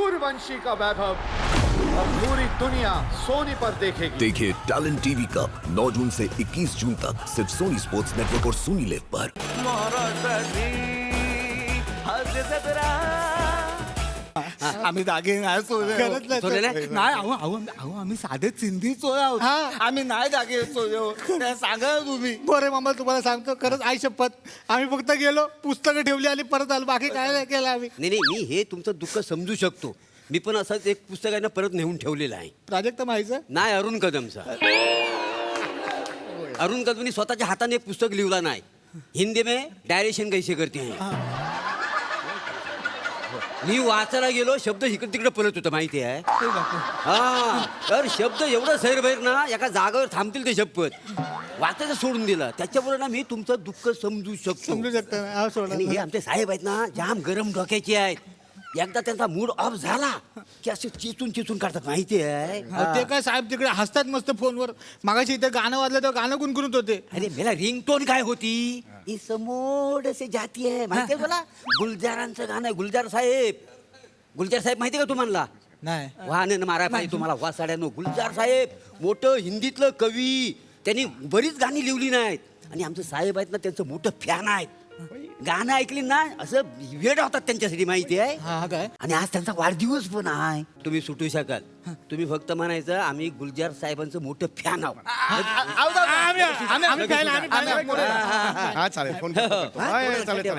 सूर्यवंशी का वैभव अब पूरी दुनिया सोनी पर देखेगी। देखिए टैलेंट टीवी कप 9 जून से 21 जून तक सिर्फ सोनी स्पोर्ट्स नेटवर्क और सोनी लिव पर। आम्ही दागिने नाही चोरले नाही आम्ही साधे सिंधी चोर आहोत आम्ही नाही दागिने चोरले सांगा तुम्ही बोरे मामा तुम्हाला सांगतो खरंच आई शपथ आम्ही फक्त गेलो पुस्तकं ठेवली आणि परत आलो बाकी काय नाही केलं आम्ही. नाही मी हे तुमचं दुःख समजू शकतो. मी पण असंच एक पुस्तकानं परत नेऊन ठेवलेलं आहे. प्राजक्त माहिती नाही अरुण कदमचा. अरुण कदमनी स्वतःच्या हाताने एक पुस्तक लिहिला नाही. हिंदी में डायरेक्शन कैसे करते हैं. मी वाचायला गेलो शब्द इकडे तिकडे पळत होतं माहिती आहे. हा तर शब्द एवढं सैरभैर ना एका जागेवर थांबतील ते शपथ वाचायचं सोडून दिलं. त्याच्यामुळे ना मी तुमचं दुःख समजू शकतो. समजू शकता आणि हे आमचे साहेब आहेत ना जाम गरम डोक्याचे आहेत. एकदा त्यांचा मूड ऑफ झाला की असे चिचून काढतात माहिती आहे. ते काय साहेब तिकडे हसतात मस्त फोनवर मागाशी इथे गाणं वाजलं तर गाणं गुणगुणत होते. अरे मेला रिंगटोन काय होती इस मोड से जाती है माहिती आहे तुला. गुलजारांचं गाणं आहे. गुलजार साहेब माहिती का तुम्हाला. नाही वाहन मारा पाहिजे तुम्हाला वासाड्यानो. गुलजार साहेब मोठं हिंदीतलं कवी. त्यांनी बरीच गाणी लिहिली नाहीत आणि आमचे साहेब आहेत ना त्यांचं मोठं फॅन आहेत. गाणं ऐकली ना असं वेड होतात त्यांच्यासाठी माहिती आहे. हा काय आणि आज त्यांचा वाढदिवस पण आहे. तुम्ही सुटू शकाल. तुम्ही फक्त म्हणायचं आम्ही गुलजार साहेबांचं मोठं फॅन आहोत. हा चालेल फोन करतो. चालेल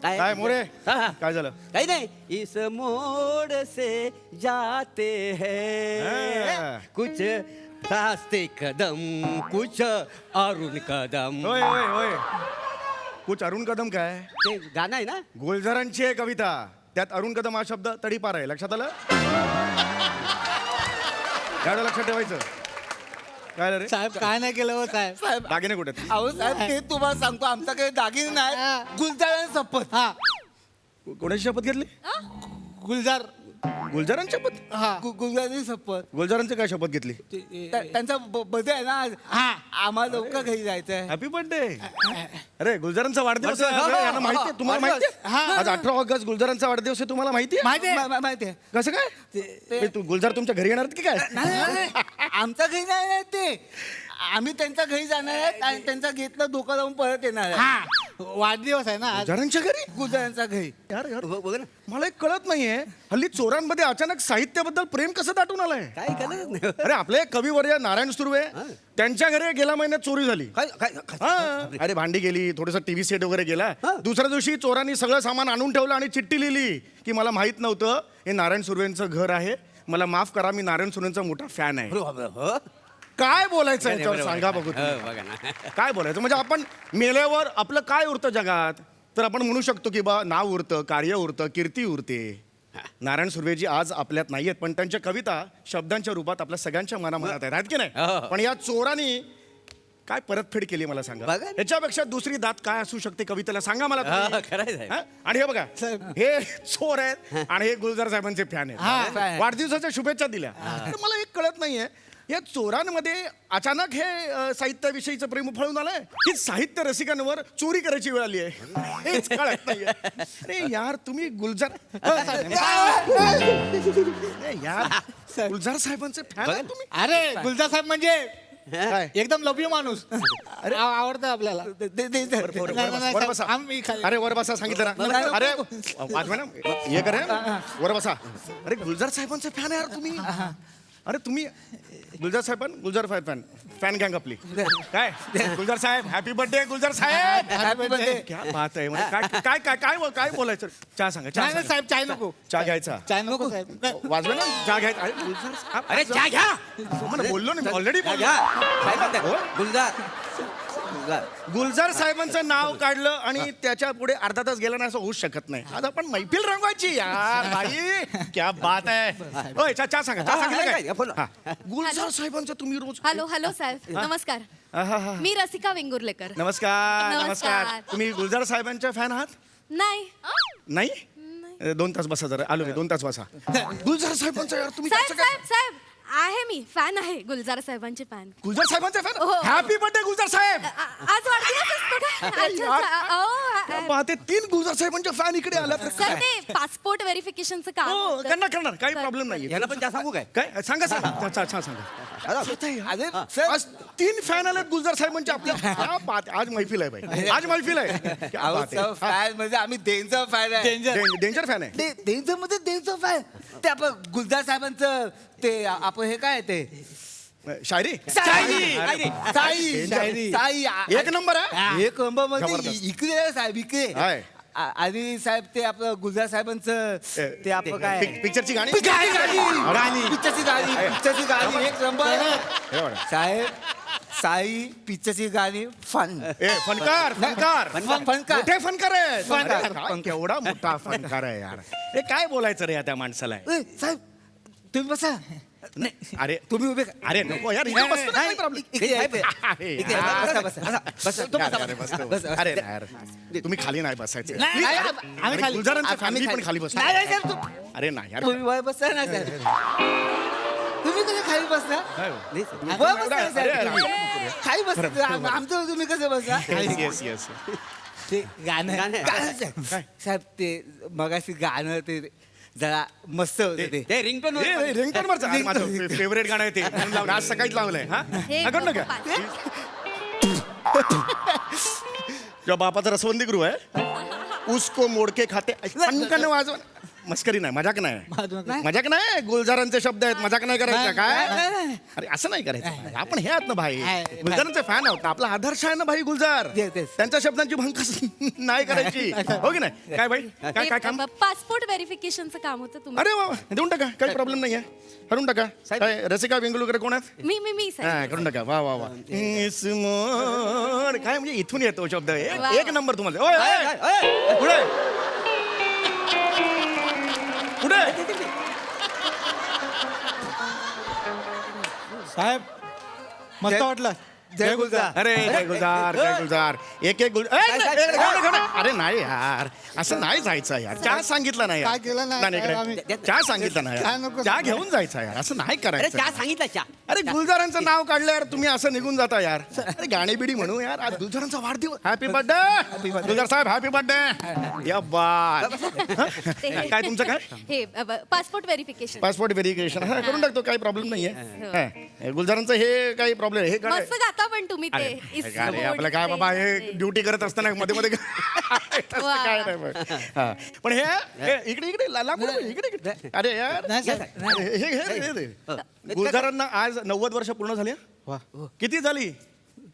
काय मोरे काय झालं. काही नाही. इस मोड से जाते हैं कुछ रास्ते कदम कुछ अरुण कदम. होय होय होय कुछ अरुण कदम काय ते गाणं आहे ना. गुलजारांची आहे कविता. त्यात अरुण कदम हा शब्द तडीपार आहे. लक्षात आलं. एवढं लक्षात ठेवायचं. काय रे साहेब काय नाही केलं हो साहेब. दागिने कुठे आहेत? अहो साहेब ते तुम्हाला सांगतो आमचा काही दागिने नाही गुलजारांची शपथ. हा कोणाची शपथ घेतली. गुलजार गुलजारांची शपथ. हा गुलजारांची शपथ. गुलजारांची काय शपथ घेतली. त्यांचा बर्थडे आहे ना आज. आम्हाला लवकर घरी जायचं आहे. Happy birthday. अरे गुलजारांचा वाढदिवस आहे. अरे, यांना माहिती आहे. तुम्हाला माहिती आहे आज 18 ऑगस्ट गुलजारांचा वाढदिवस आहे. तुम्हाला माहिती आहे माहिती आहे. कसं काय तू गुलजार तुमच्या घरी येणार की काय. नाही आमच्या घरी नाही आहे ते. आम्ही त्यांच्या घरी जाणार आहेत आणि त्यांचा घेतला धोका लावून परत येणार आहे. वाढदिवस आहे ना आज. गुलजारांच्या घरी. गुलजारांच्या घरी. यार यार बघ ना मला एक कळत नाहीये हल्ली चोरांमध्ये अचानक साहित्याबद्दल प्रेम कसं दाटून आलंय. काय कळत नाही. अरे आपले कविवर्य नारायण सुर्वे त्यांच्या घरी गेल्या महिन्यात चोरी झाली. हा. अरे भांडी गेली थोडस टीव्ही सेट वगैरे गेला. दुसऱ्या दिवशी चोरांनी सगळं सामान आणून ठेवलं आणि चिठ्ठी लिहिली की मला माहित नव्हतं हे नारायण सुर्वेंचं घर आहे. मला माफ करा मी नारायण सुर्वेंचा मोठा फॅन आहे. काय बोलायचं याच्यावर सांगा बघू तुम्ही. काय बोलायचं म्हणजे आपण मेल्यावर आपलं काय उरतं जगात. तर आपण म्हणू शकतो की बा नाव उरतं कार्य उरतं कीर्ती उरते. नारायण सुर्वेजी आज आपल्यात नाही आहेत पण त्यांच्या कविता शब्दांच्या रूपात आपल्या सगळ्यांच्या मनामनात आहेत की नाही. पण या चोरांनी काय परतफेड केली मला सांगा. याच्यापेक्षा दुसरी दात काय असू शकते कवितेला सांगा मला. आणि हे बघा हे चोर आहेत आणि हे गुलजार साहेबांचे फॅन आहेत. वाढदिवसाच्या शुभेच्छा दिल्या. तर मला एक कळत नाहीये या चोरांमध्ये अचानक हे साहित्याविषयीचं प्रेम उफाळून आलंय की साहित्य रसिकांवर चोरी करायची वेळ आली आहे हेच कळत नाहीये. अरे यार तुम्ही गुलजार यार गुलजार साहेबांचे फॅन आहे तुम्ही. अरे गुलजार साहेब म्हणजे काय एकदम लभ्य माणूस. अरे आवडतं आपल्याला. वर बसा. अरे वर बसा सांगितलं ना. अरे वाजवा ना हे करे वर बसा. अरे गुलजार साहेबांचे फॅन आहे यार तुम्ही. अरे तुम्ही गुलजार साहेब गुलजार फॅन गँग आपली काय. Gulzar saheb happy birthday Gulzar saheb. Happy birthday. क्या बात आहे. म्हणजे काय काय काय काय बोलायचं. चहा सांगा. चहा नाही साहेब चाय नको. चहा घ्यायचा. चाय नको साहेब. वाजवा ना चहा घ्यायचा. अरे गुलजार साहेब अरे चहा घ्या. मला बोललो ना ऑलरेडी गुलजार साहेबांचं नाव काढलं आणि त्याच्या पुढे अर्धा तास गेला ना असं होऊच शकत नाही. आज आपण मैफिल रंगवायची यार बाई. क्या बात आहे. होय चहा सांगा. चहा सांगितलं काय. गुलजार साहेबांचं तुम्ही रोज. हॅलो साहेब नमस्कार. मी रसिका वेंगुर्लेकर. नमस्कार नमस्कार. तुम्ही गुलजार साहेबांच्या फॅन आहात. नाही नाही 2 तास बसा जरा. आलो मी 2 तास बसा. गुलजार साहेबांचं यार तुम्ही साहेब साहेब साहेब आहे मी फॅन आहे गुलजार साहेबांचे फॅन गुलजार साहेबांचा फॅन हो. हॅपी बर्थडे गुलजार साहेब आज वाढदिवस असतो का अच्छा, अच्छा. क्या बात आहे, 3 गुलजार साहेबांच्या फॅन इकडे आला तर सर ते पासपोर्ट व्हेरिफिकेशनचं काम हो होतं. करणार काही प्रॉब्लेम नाही याला पण त्या सांगू काय काय सांगा सांगा अरे आज 3 फॅन आलेत गुलजार साहेबांच्या आपल्या क्या बात आहे, आज मैफिल आहे भाई आज मैफिल आहे क्या बात आहे. फॅन म्हणजे आम्ही डेंजर फॅन आहे डेंजर फॅन आहे डेंजर मध्ये डेंजर फॅन ते आपण गुलजार साहेबांचं ते आपण हे काय ते शायरी साई एक नंबर आहे एक नंबर मध्ये जबरदस्त. इकडे आहे साहेब इकडे आहे. आणि साहेब ते आपलं गुलजार साहेबांचं ते आपलं काय पिक्चरची गाणी पिक्चरची गाणी एक नंबर हे बघा. साहेब साई पिक्चरची गाणी फन फनकार फनकार. मोठे फनकार आहे फनकार. अरे, काय केवढा मोठा फनकार आहे यार हे काय बोलायचं रे या त्या माणसाला साहेब तुम्ही बसा अरे तुम्ही उभे अरे नको यार इथे बसतो ना, काही problem. अरे यार. अरे नाही यार. तुम्ही खाली नाही बसायचं आम्ही खाली. गुलजारांच्या family पण खाली बसतो अरे नाही यार तुम्ही वर बसा ना साहेब तुम्ही कसे खाली बसता काय हो? वर बसा ना, साहेब, अरे, तुम्ही. खाली बसता आमचं तुम्ही कसं बसा येस ते गाणं साहेब ते मगाशी गाणं ते जरा मस्त होतं ते रिंगटोन माझं फेवरेट गाणं आहे ते म्हणून लावलं. आज सकाळीच लावलंय हा हे अगं नका जेव्हा बापाचा रसवंदी गृह आहे उसको मोडके खाते फनकन वाजव मस्करी नाही मजाक नाही गुलजारांचे शब्द आहेत मजाक नाही करायचं काय अरे असं नाही करायचं आपण हे आहात ना भाई गुलजारांचे फॅन आहोत ना आपला आदर्श आहे ना भाई गुलजार त्यांच्या शब्दांची भंकस नाही करायची हो की नाही काय भाई काय काम पासपोर्ट व्हेरिफिकेशनचं काम होतं तुम्ही अरे वा देऊन टाका काही प्रॉब्लेम नाही आहे करून टाका काय रसिका वेंगुर्लेकर कोण आहेत मी साहेब हा करून टाका वा वा वा इस्मोड. काय म्हणजे इथून येतो शब्द एक नंबर तुम्हाला ओय, ओय, पुढे पुढे साहेब मस्त वाटलं जय गुलजार अरे जय गुलजार एक अरे नाही यार असं नाही जायचं यार चहा सांगितलं नाही काय केलं नाही, इकडे. आम्ही- चहा सांगितलं नाही चहा यार. नको. चहा घेऊन जायचं यार असं नाही अरे करायचं चहा सांगितलं चहा अरे गुलजारांचं नाव काढलं यार तुम्ही असं निघून जाता यार अरे गाणी बिडी म्हणू यार आज गुलजारांचा वाढदिवस happy birthday Gulzar saheb happy birthday या बात काय तुमचं काय हे पासपोर्ट व्हेरिफिकेशन पासपोर्ट व्हेरिफिकेशन हा करून टाकतो काही प्रॉब्लेम नाहीये गुलजारांचं हे काही प्रॉब्लेम हे काय मस्त गाता पण तुम्ही ते अरे आपलं काय बाबा हे ड्युटी करत असताना मध्ये मध्ये तसं काय नाही बघ. हा. पण हे इकडे इकडे इकडे अरे यार हे गुलजारांना आज 90 वर्ष पूर्ण झाली हा? किती झाली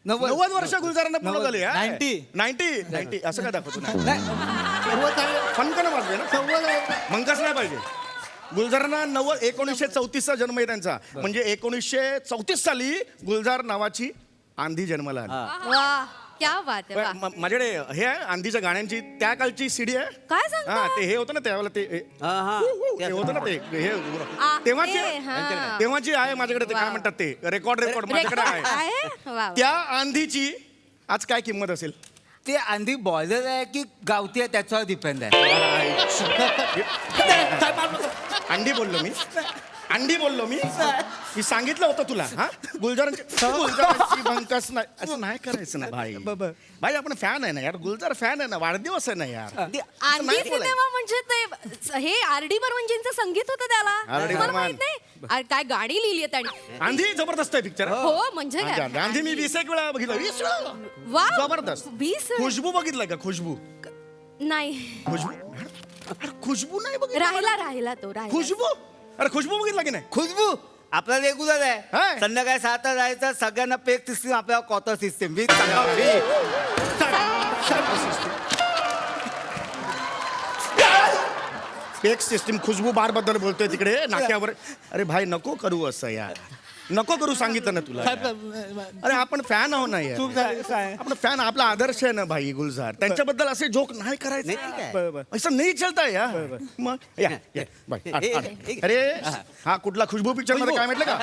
90 वर्ष गुलजारांना पूर्ण झाली 90 असं काय दाखवतो फनकन वाजले ना मंकस नाही पाहिजे गुलजारांना 1934 चा जन्म आहे त्यांचा म्हणजे 1934 साली गुलजार नावाची आंधी जन्माला आली वा क्या बात आहे वा. माझ्याकडे हे आहे आंधीच्या गाण्यांची त्या कालची सीडी आहे काय सांगता? हा ते हे होतं ना त्यावेळेला ते ते होतं ना ते हे तेव्हाची ते, हा. तेव्हाची आहे माझ्याकडे ते काय वा. म्हणतात ते रेकॉर्ड माझ्याकडे आहे आहे वा. त्या आंधीची आज काय किंमत असेल ते आंधी बॉयलर आहे की गावठी आहे त्याच्यावर डिपेंड आहे अंडी बोललो मी सांगितलं होतं तुला हा गुलजारांची भंकस नाही असं नाही करायचं ना भाई भाई आपण फॅन आहे ना यार गुलजार फॅन आहे ना वाढदिवस आहे ना यार असं आंधी नाही बोलायचं. सिनेमा म्हणजे ते हे आर डी बर्मनजींचं संगीत होतं त्याला R.D. तुम्हाला बर्मन. माहित नाही अरे, काय गाडी लिहिली आहे त्यांनी आंधी जबरदस्त आहे पिक्चर हो म्हणजे काय आंधी मी 20 एक वेळा बघितलं 20 वेळा वा जबरदस्त 20 खुशबू बघितलं का खुशबू नाही अरे खुशबू नाही बघितलं राहिला तो राहिला खुशबू अरे खुशबू बघितला की नाही खुशबू आपला रेग्युलर आहे हाय. संध्याकाळी 7 जायचं सगळ्यांना पेक सिस्टीम आपल्याला quarter system peg system Khushboo bar बद्दल बोलतोय तिकडे नाक्यावर अरे भाई नको करू असं यार नको करू सांगितलं ना तुला यार. अरे आपण फॅन आहो ना यार आपण फॅन आपला आदर्श आहे ना भाई गुलजार त्यांच्याबद्दल असे जोक नाही करायचे असं नाही चलता यार मग या, या, बाय. अरे हा कुठला खुशबू पिक्चर मध्ये काय म्हटलं का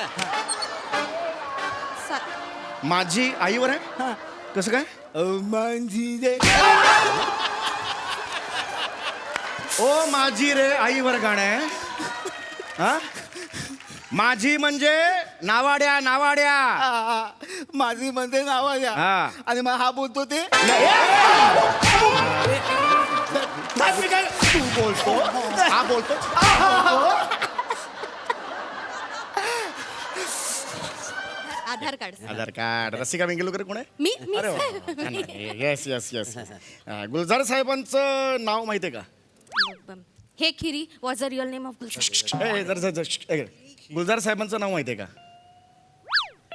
माझी आईवर आहे कसं काय ओ माझी रे आईवर गाणं आहे हा माझी म्हणजे नावाड्या नावाड्या. माझी म्हणजे नाव द्या हा. आणि मग हा बोलतो ते तू बोलतो हा बोलतो. आधार कार्ड sir. आधार कार्ड. रसिका वेंगुर्लेकर कोण आहे? मी अरे येस येस येस. गुलजार साहेबांचं नाव माहितीये का? हे खिरी was a real name of Gulzar. Gulzar साहेबांचं नाव माहितीये का?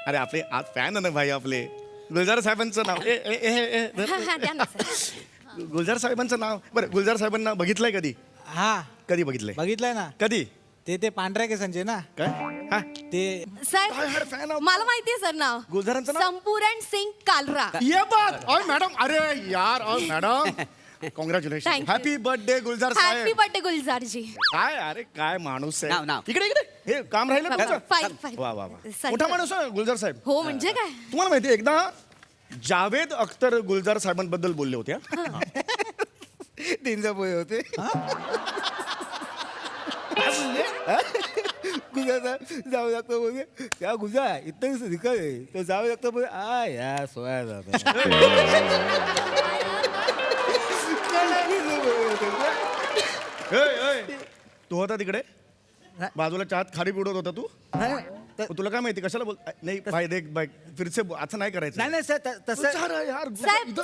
अरे आपले आज फॅन ना भाई आपले. गुलजार साहेबांचं नाव द्या ना sir. गुलजार साहेबांचं नाव बरं. गुलजार साहेबांना बघितलंय कधी? हा कधी बघितलंय? बघितलंय ना कधी? ते पांढऱ्या केसांचे ना काय हा ते साहेब काय यार fan आहोत. मला माहितीये सर नाव गुलजारांचं नाव? संपूर्ण सिंग कालरा. ये बात ओय मॅडम. अरे यार ओय madam congratulation. Thank you. Happy birthday Gulzar happy saheb. Birthday गुलजारजी. काय अरे काय माणूस नाव, आहे. नाव. इकडे इकडे हे काम राहिलं तुमचं? फाईल वा वा वा. Sorry. मोठा माणूस आहे गुलजार साहेब. हो म्हणजे काय तुम्हाला माहिती आहे, एकदा जावेद अख्तर गुलजार साहेबांबद्दल बोलले होते हा? तीनचा पोहे होते गुजरा जावं लागतं बोलते त्या गुजरा इथं रिकाय तो जावं लागतं बोल आ या सोया जात तू होता तिकडे बाजूला चहात खारी पिडत होता तू. तुला काय माहिती कशाला बोल नाही भाई देख भाई फिरसे असं नाही करायचं. नाही नाही सर तसं यार साहेब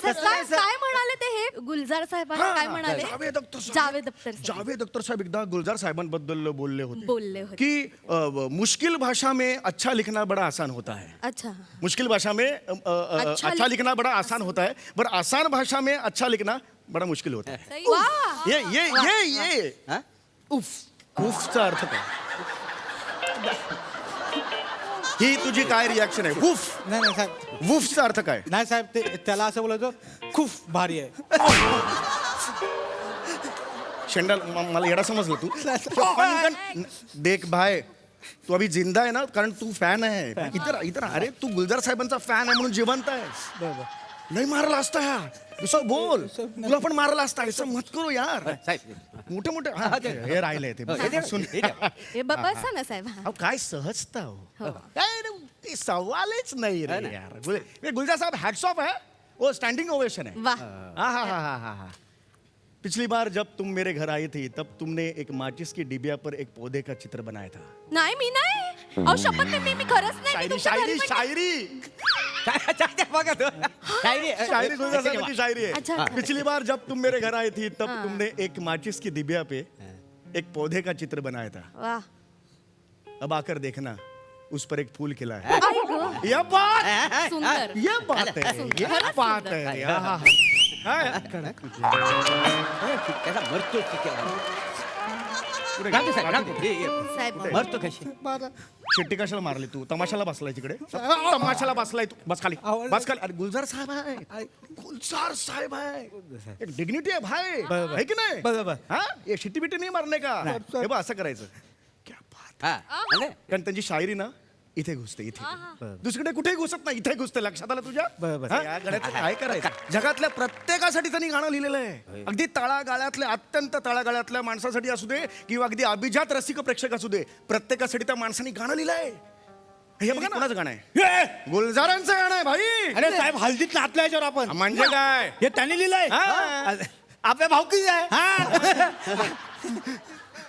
काय म्हणाले ते हे गुलजार साहेबांना काय म्हणाले जावेद अख्तर साहेब. जावेद अख्तर साहेब जावेद अख्तर साहब एकदा गुलजार साहेबांबद्दल बोलले होते बोलले होते. कि मुश्किल भाषा में अच्छा लिखना बड़ा आसान होता है. अच्छा मुश्किल भाषा में अच्छा लिखना बड़ा आसान होता है पर आसान भाषा में अच्छा लिखना बड़ा मुश्किल होता है. वा ये उफ उफचा अर्थ काय? ही तुझी काय रिॲक्शन आहे? उफ नाही नाही साहेब वुफचा अर्थ काय? नाही साहेब ते त्याला असं बोलायचं खूप भारी आहे शेंडल मला येडा समजलं तू. देख भाई तू अभी जिंदा आहे ना कारण तू फॅन आहे. इतर इतर अरे तू गुलजार साहेबांचा फॅन आहे म्हणून जिवंत आहे. नाही मारला असता हा दुसरं बोल. तुला पण मारला असता असं मत करू यार. साहेब मोठे मोठे हे राहिले ते सुन. हे बसा ना साहेब हा. अहो काय सहजता हो. काय रे, ते सवालच नाही रे यार. गुलजार साहब हॅट्स ऑफ है. वो स्टैंडिंग ओवेशन है. वाह हाँ. पिछली बार जब तुम मेरे घर आई थी तब तुमने एक माचिस की डिबिया पर एक पौधे का चित्र बनाया था. नाही मी नाही अहो शपथ मी खरंच नाही मी शायरी तुमच्या शायरी घरी पण- शायरी बघा तो. शायरी आहे. शायरी गुलजार साहब की शायरी अच्छा, है. अच्छा. पिछली बार जब तुम मेरे घर आई थी तब तुमने एक माचिस की डिबिया पे एक पौधे का चित्र बनाया था. वाह अब आकर देखना उस पर एक फूल खिला है. आई गं. ये बात सुंदर ये बात है. ये खरंच बात सुंदर. है. आहा. त्याचा मरतो साहेब मरतो कशी शेट्टी कशाला मारली तू? तमाशाला बसलाय तिकडे. तमाशाला बसलाय तू. बस खाली बस खाली. अरे गुलजार साहेब आहे. गुलजार साहेब आहे. एक डिग्निटी आहे भाई है की नाही? बरोबर. हा ये शिट्टी बिट्टी नाही मारणे का? हे बघ असं करायचं. क्या बात. कारण त्यांची शायरी ना इथे घुसते इथे. दुसरीकडे कुठेही घुसत नाही इथे घुसते. लक्षात आलं तुझ्या? बरोबर. हा? या गाण्याचं काय करायचं? जगातल्या प्रत्येकासाठी त्यांनी गाणं लिहिलेलं आहे. अगदी तळागाळातल्या अत्यंत तळागाळातल्या माणसासाठी असू दे किंवा अगदी अभिजात रसिक प्रेक्षक असू दे प्रत्येकासाठी त्या माणसाने गाणं लिहिलंय. हे बघा ना कोणाचं गाणं आहे? गुलजारांचं गाणं आहे भाई. अरे साहेब हल्दीत नाचलो याच्यावर आपण म्हणजे काय? हे त्यांनी लिहिलंय हा. आपल्या भावकीच आहे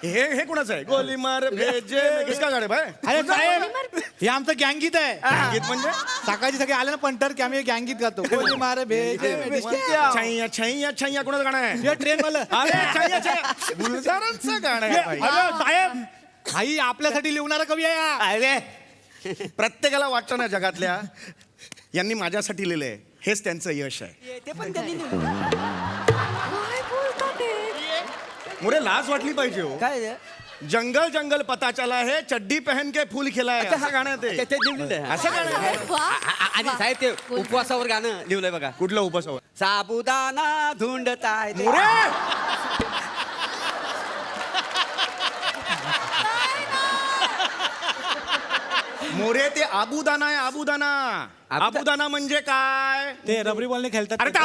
हे कोणाचं आहे? गोली मार भेजे किसका गाणं आहे भाई? अरे साहेब हे आमचं गँगगीत आहे गीत म्हणजे सकाळची सगळे आले ना पंटर की आम्ही गँगगीत गातो गोली मार भेजे छैया छैया छैया कोणाचं गाणं आहे? हे ट्रेन वाला अरे छैया छैया गुलजारांचं गाणं आहे भाई. अरे साहेब आई आपल्यासाठी लिहणारा कवी आहे हा. अरे प्रत्येकाला वाटतं ना जगातल्या यांनी माझ्यासाठी लिहिलंय हेच त्यांचं यश आहे. ते पण त्यांनी काय बोलता ते मुळे लाज वाटली पाहिजे हो. काय जंगल जंगल पता चला है चड्डी पहन के फूल खिलाय असं गाणं आहे ते. ते लिहिलेलं आहे. असं गाणं आहे. साहेब, वाह. आणि साहेब ते उपवासावर गाणं लिहिलंय बघा. कुठलं उपासव साबुदाणा धुंडताय ते. मोरे ते आबुदाना आहे आबुदाना. आबुदाना म्हणजे काय? ते रबरी बॉलने खेळतात अरे ते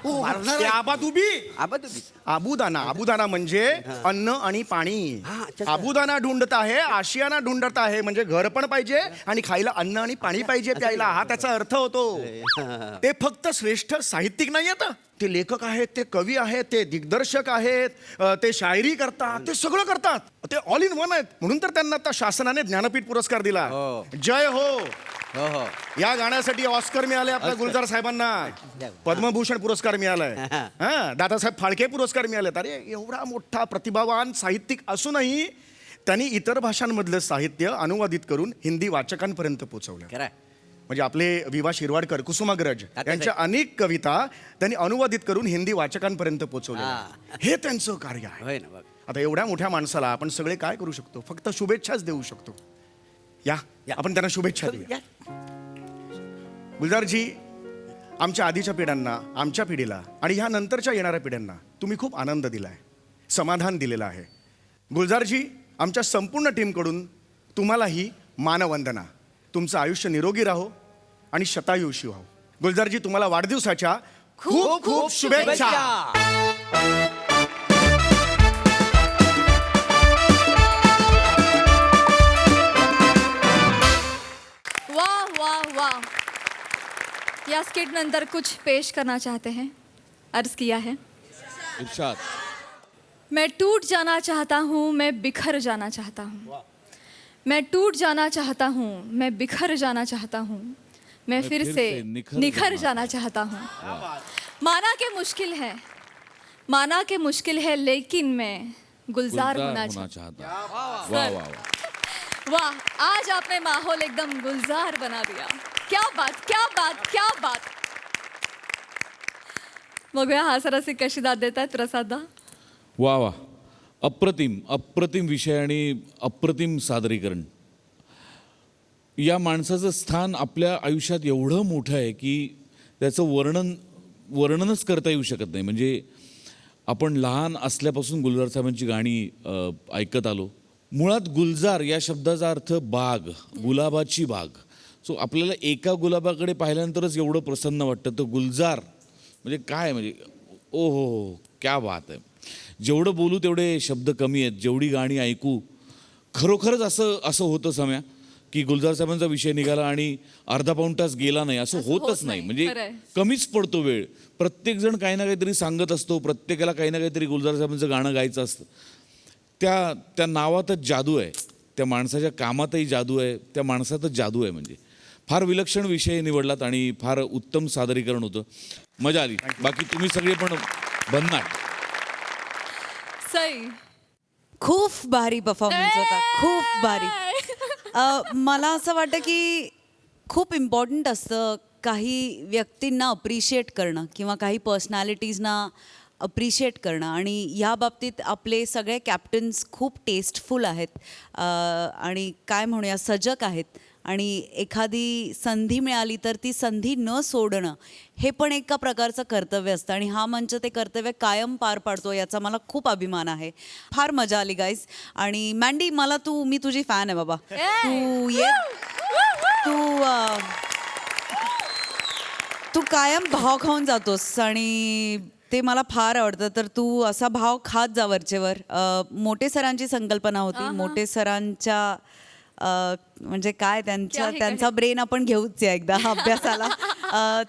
ते आबादुबी आबा तुम्ही आबुदाना म्हणजे अन्न आणि पाणी. हा, अच्छा. आबुदाना ढूंढत आहे, आशियाना ढूंढत आहे, म्हणजे घर पण पाहिजे आणि खायला अन्न आणि पाणी पाहिजे प्यायला, हा त्याचा अर्थ होतो. ते फक्त श्रेष्ठ साहित्यिक नाही आहेत, ते लेखक आहेत, ते कवी आहेत, ते दिग्दर्शक आहेत, ते शायरी करतात, ते सगळं करतात, ते ऑल इन वन आहेत. म्हणून तर त्यांना आता शासनाने ज्ञानपीठ पुरस्कार दिला. जय हो. या गाण्यासाठी ऑस्कर मिळाले आपल्या गुलजार साहेबांना, पद्मभूषण पुरस्कार मिळालाय, दादासाहेब फाळके पुरस्कार मिळालेत. अरे एवढा मोठा प्रतिभावान साहित्यिक असूनही त्यांनी इतर भाषांमधलं साहित्य अनुवादित करून हिंदी वाचकांपर्यंत पोहोचवलं. म्हणजे आपले विवा शिरवाडकर, कुसुमाग्रज यांच्या अनेक कविता त्यांनी अनुवादित करून हिंदी वाचकांपर्यंत पोहोचवल्या. हे त्यांचं कार्य आहे. आता एवढ्या मोठ्या माणसाला आपण सगळे काय करू शकतो? फक्त शुभेच्छाच देऊ शकतो. या आपण त्यांना शुभेच्छा देऊया. गुलजारजी, आमच्या आधीच्या पिढ्यांना, आमच्या पिढीला आणि ह्या नंतरच्या येणाऱ्या पिढ्यांना तुम्ही खूप आनंद दिलाय, समाधान दिलेलं आहे. गुलजारजी, आमच्या संपूर्ण टीमकडून तुम्हालाही मानवंदना. तुमचं आयुष्य निरोगी राहो आणि शतायुषी व्हावं. गुलजारजी, तुम्हाला वाढदिवसाच्या खूप खूप शुभेच्छा. वाह वाह वाह. या स्किट नंतर कुछ पेश करना चाहते हैं, अर्ज किया है. इरशाद. मैं टूट जाना चाहता हूँ, मैं बिखर जाना चाहता हूँ. मैं टूट जाना चाहता हूँ, मैं बिखर जाना चाहता हूँ, मैं फिर से निखर जाना चाहता हूँ. माना के मुश्किल है, माना के मुश्किल है, लेकिन मैं गुलजार होना चाहता हूँ. वाह वाह. वाह, आज आपने माहौल एकदम गुलजार बना दिया. क्या बात, क्या बात, क्या बात. बघूया हास्यरसिक कशी दाद देतात प्रसाददा. वा वा. अप्रतिम अप्रतिम विषय आणि अप्रतिम सादरीकरण. या माणसाचं स्थान आपल्या आयुष्यात एवढं मोठं आहे की त्याचं वर्णनच करता येऊ शकत नाही. म्हणजे आपण लहान असल्यापासून गुलजार साहेबांची गाणी ऐकत आलो. मुळात गुलजार या शब्दाचा अर्थ बाग, गुलाबाची बाग. सो आपल्याला एका गुलाबाकडे पाहिल्यानंतरच एवढं प्रसन्न वाटतं. तर गुलजार म्हणजे काय, म्हणजे ओ हो, क्या बात आहे. जेवढं बोलू तेवढे शब्द कमी आहेत, जेवढी गाणी ऐकू. खरोखरच असं होतं सम्या की गुलजार साहेबांचा विषय निघाला आणि अर्धा पाऊण तास गेला नाही, असं होतच नाही. म्हणजे कमीच पडतो वेळ. प्रत्येकजण काही ना काहीतरी सांगत असतो, प्रत्येकाला काही ना काहीतरी गुलजार साहेबांचं गाणं गायचं असतं. त्या नावातच जादू आहे, त्या माणसाच्या कामातही जादू आहे, त्या माणसातच जादू आहे. म्हणजे फार विलक्षण विषय निवडलात आणि फार उत्तम सादरीकरण होतं. मजा आली. बाकी तुम्ही सगळे पण भन्नाट. सई, खूप भारी परफॉर्मन्स होता, खूप भारी. मला असं वाटतं की खूप इम्पॉर्टंट असतं काही व्यक्तींना अप्रिशिएट करणं किंवा काही पर्सनॅलिटीजना अप्रिशिएट करणं. आणि या बाबतीत आपले सगळे कॅप्टन्स खूप टेस्टफुल आहेत आणि काय म्हणूया, सजग आहेत. आणि एखादी संधी मिळाली तर ती संधी न सोडणं हे पण एका प्रकारचं कर्तव्य असतं. आणि हा मंच ते कर्तव्य कायम पार पाडतो, याचा मला खूप अभिमान आहे. फार मजा आली गाईज. आणि मँडी, मी तुझी फॅन आहे बाबा. तू कायम भाव खाऊन जातोस आणि ते मला फार आवडतं. तर तू असा भाव खात जा वरचेवर. मोठे सरांची संकल्पना होती. मोठे सरांच्या म्हणजे काय, त्यांचा ब्रेन आपण घेऊच या एकदा अभ्यासाला.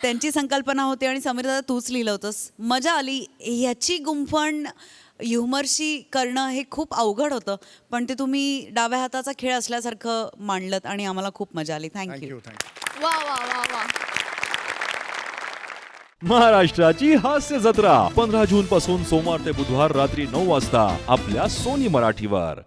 त्यांची संकल्पना होती आणि समीर दादा तूच लिहिलं होतंस. मजा आली. ह्याची गुंफण ह्युमरशी करणं हे खूप अवघड होतं, पण ते तुम्ही डाव्या हाताचा खेळ असल्यासारखं मांडलत आणि आम्हाला खूप मजा आली. थँक्यू. वा वा वा वा. महाराष्ट्राची हास्य जत्रा 15 जून पासून सोमवार ते बुधवार रात्री 9 वाजता आपल्या सोनी मराठीवर.